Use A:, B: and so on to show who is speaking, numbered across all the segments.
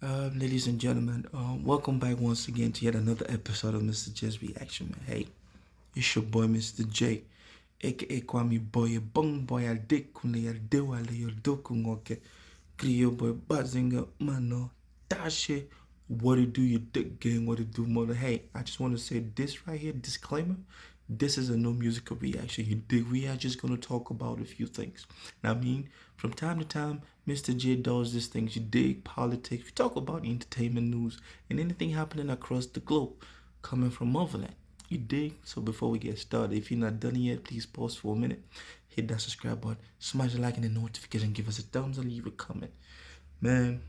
A: Ladies and gentlemen, welcome back once again to yet another episode of Mr. J's Reaction, man. Hey, it's your boy, Mr. J, aka Kwame Boy, Bung Boy, Adekune, Adewale, Yodokungoke, Griyo Boy, Bazinga, Mano, Tashe. What it do, you dick gang, what it do, mother. Hey, I just want to say this right here, disclaimer. This is a no musical reaction. You dig? We are just gonna talk about a few things. Now, I mean, from time to time, Mr. J does these things. You dig? Politics. We talk about entertainment news and anything happening across the globe, coming from motherland. You dig? So before we get started, if you're not done yet, please pause for a minute, hit that subscribe button, smash the like and the notification, give us a thumbs up, leave a comment. Man,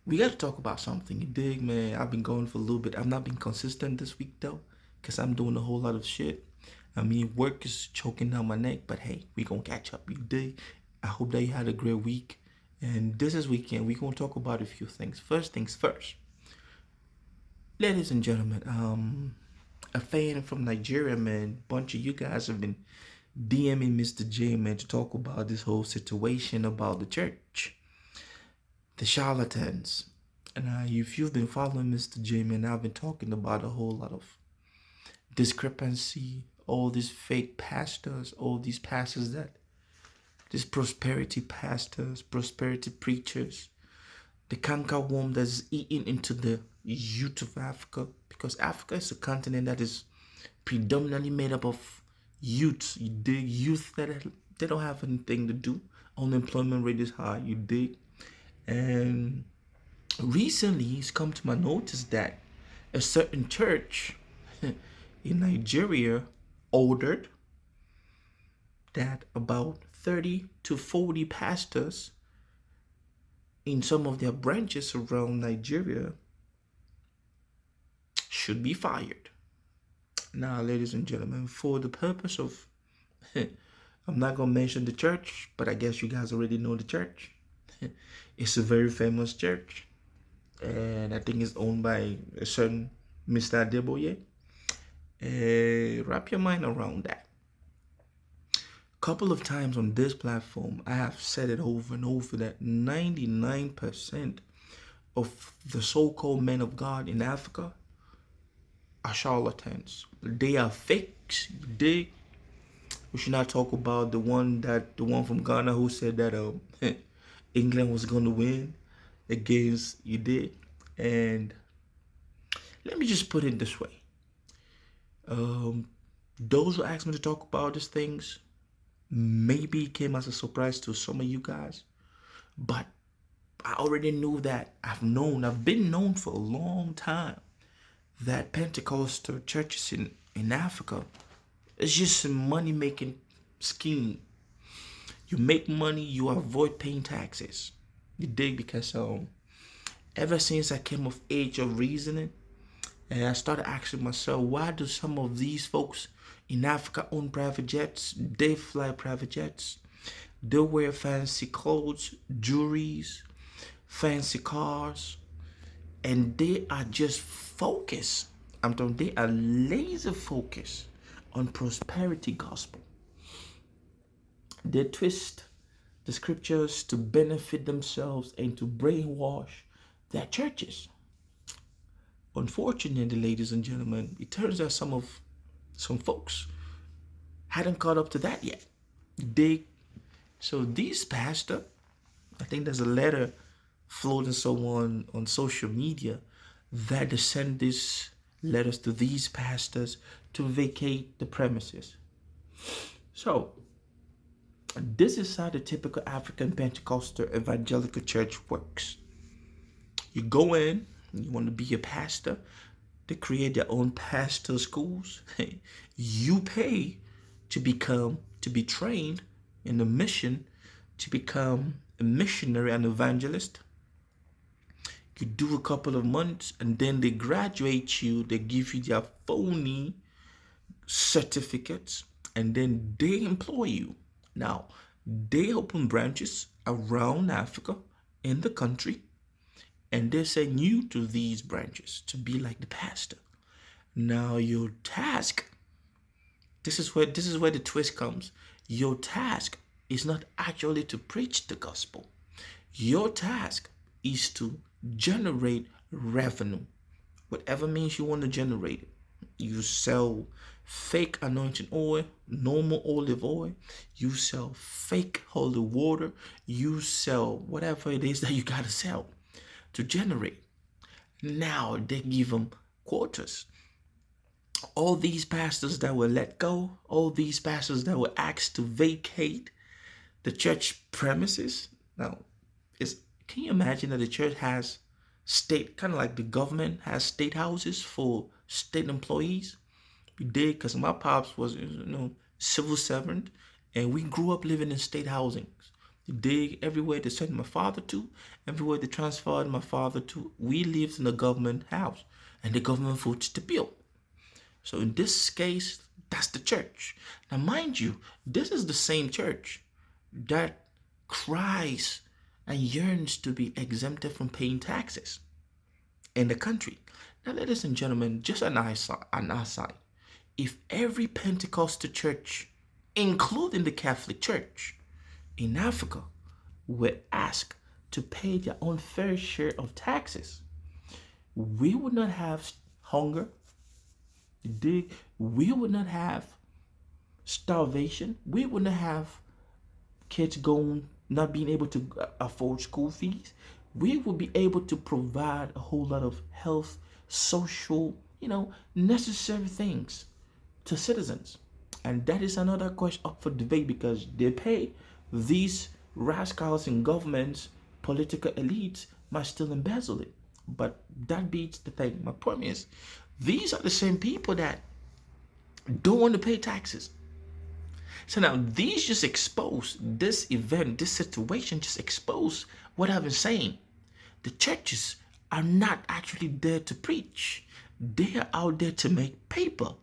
A: we got to talk about something. You dig, man? I've been going for a little bit. I've not been consistent this week though, because I'm doing a whole lot of shit. I mean, work is choking down my neck, but hey, we gonna catch up. You dig? I hope that you had a great week. And this is weekend. We gonna talk about a few things. First things first, ladies and gentlemen. A fan from Nigeria, man. Bunch of you guys have been DMing Mr. J, man, to talk about this whole situation about the church, the charlatans. And if you've been following Mr. J, man, I've been talking about a whole lot of discrepancy, all these fake pastors, all these pastors that, these prosperity pastors, prosperity preachers, the canker worm that's eating into the youth of Africa, because Africa is a continent that is predominantly made up of youth. You dig? Youth that they don't have anything to do. Unemployment rate is high. You dig? And recently, it's come to my notice that a certain church in Nigeria ordered that about 30 to 40 pastors in some of their branches around Nigeria should be fired. Now, ladies and gentlemen, for the purpose of, I'm not going to mention the church, but I guess you guys already know the church. It's a very famous church, and I think it's owned by a certain Mr. Adeboye. Wrap your mind around that. Couple of times on this platform, I have said it over and over that 99% of the so-called men of God in Africa are charlatans. They are fakes. We should not talk about the one from Ghana who said that England was going to win against you did. And let me just put it this way. Those who asked me to talk about these things maybe came as a surprise to some of you guys, but I already knew that. I've been known for a long time that Pentecostal churches in Africa is just a money-making scheme. You make money, you avoid paying taxes. You dig? Because ever since I came of age of reasoning, and I started asking myself, why do some of these folks in Africa own private jets? They fly private jets. They wear fancy clothes, jewelries, fancy cars, and they are just focused. I'm talking, they are laser focused on prosperity gospel. They twist the scriptures to benefit themselves and to brainwash their churches. Unfortunately, ladies and gentlemen, it turns out some folks hadn't caught up to that yet. So these pastor, I think there's a letter floating someone on social media that they send these letters to these pastors to vacate the premises. So this is how the typical African Pentecostal evangelical church works. You go in, you want to be a pastor, they create their own pastor schools. You pay to be trained in the mission, to become a missionary and evangelist. You do a couple of months and then they graduate you, they give you their phony certificates, and then they employ you. Now, they open branches around Africa in the country, and they send you to these branches to be like the pastor. Now your task, this is where the twist comes. Your task is not actually to preach the gospel. Your task is to generate revenue. Whatever means you want to generate it. You sell fake anointing oil, normal olive oil. You sell fake holy water. You sell whatever it is that you got to sell to generate. Now they give them quotas. All these pastors that were let go, all these pastors that were asked to vacate the church premises. Now, can you imagine that the church has state, kind of like the government has state houses for state employees? We did, because my pops was, civil servant, and we grew up living in state housings. You dig? Everywhere they sent my father to, everywhere they transferred my father to, we lived in a government house, and the government foots the bill. So in this case, that's the church. Now, mind you, this is the same church that cries and yearns to be exempted from paying taxes in the country. Now, ladies and gentlemen, just an aside, if every Pentecostal church, including the Catholic Church in Africa, were asked to pay their own fair share of taxes, we would not have hunger. We would not have starvation. We would not have kids not being able to afford school fees. We would be able to provide a whole lot of health, social, necessary things to citizens. And that is another question up for debate, because they pay these rascals in governments, political elites might still embezzle it. But that beats the thing. My point is, these are the same people that don't want to pay taxes. So now these just expose this event, this situation just expose what I've been saying. The churches are not actually there to preach. They are out there to make paper.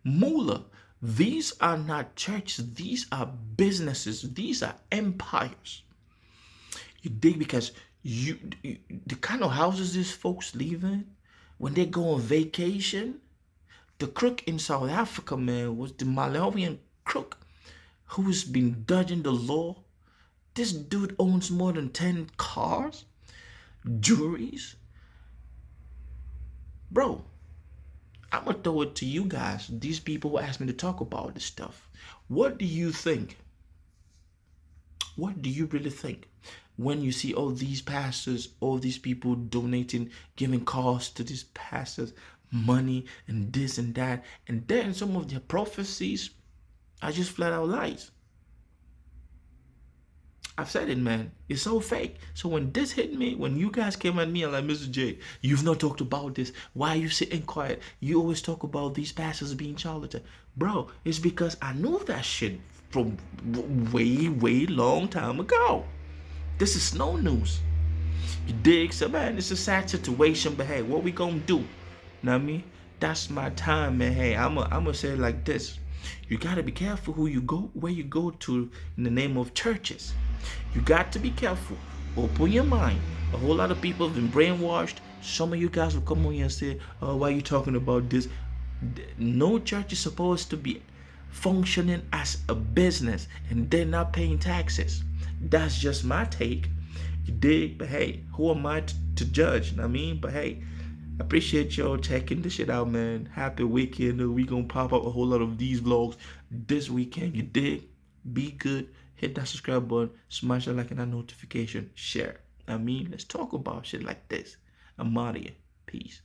A: Moolah. These are not churches. These are businesses. These are empires. You dig? Because the kind of houses these folks live in, when they go on vacation, the crook in South Africa, man, was the Malawian crook who's been dodging the law. This dude owns more than 10 cars, jewelries. Bro, I'm going to throw it to you guys. These people who asked me to talk about this stuff. What do you think? What do you really think when you see all these pastors, all these people donating, giving cars to these pastors, money and this and that, and then some of their prophecies are just flat out lies? I've said it, man. It's so fake. So when this hit me, when you guys came at me, I'm like, Mr. J, you've not talked about this. Why are you sitting quiet? You always talk about these pastors being charlatan. Bro, it's because I knew that shit from way, way long time ago. This is no news. You dig? So, man, it's a sad situation, but hey, what we gonna do? Know what I mean? That's my time, man. Hey, I'm gonna say it like this. You gotta be careful where you go to in the name of churches. You got to be careful. Open your mind. A whole lot of people have been brainwashed. Some of you guys will come on here and say, oh, why are you talking about this? No church is supposed to be functioning as a business and they're not paying taxes. That's just my take. You dig? But hey, who am I to judge? I mean, but hey, I appreciate y'all checking this shit out, man. Happy weekend. We gonna pop up a whole lot of these vlogs this weekend. You dig? Be good. Hit that subscribe button. Smash that like and that notification. Share. Let's talk about shit like this. I'm out of here. Peace.